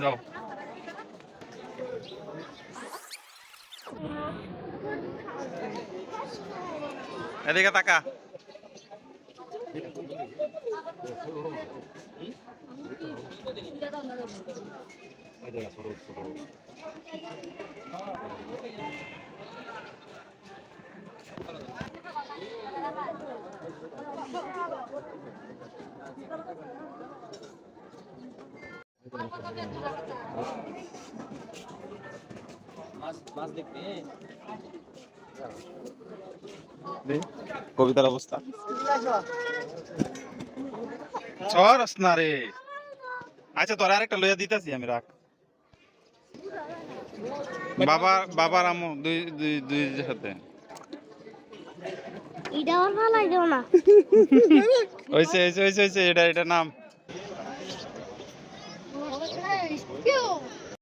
যাও এদিকে তাকা। কবিতার অবস্থা সরস না রে। আচ্ছা তোর আরেকটা লইয়া দিতেছি আমি, রাখ। বাবার আমু দুই দুই দুই সাথে হইছে হইছে হইছে হইছে, এটা নাম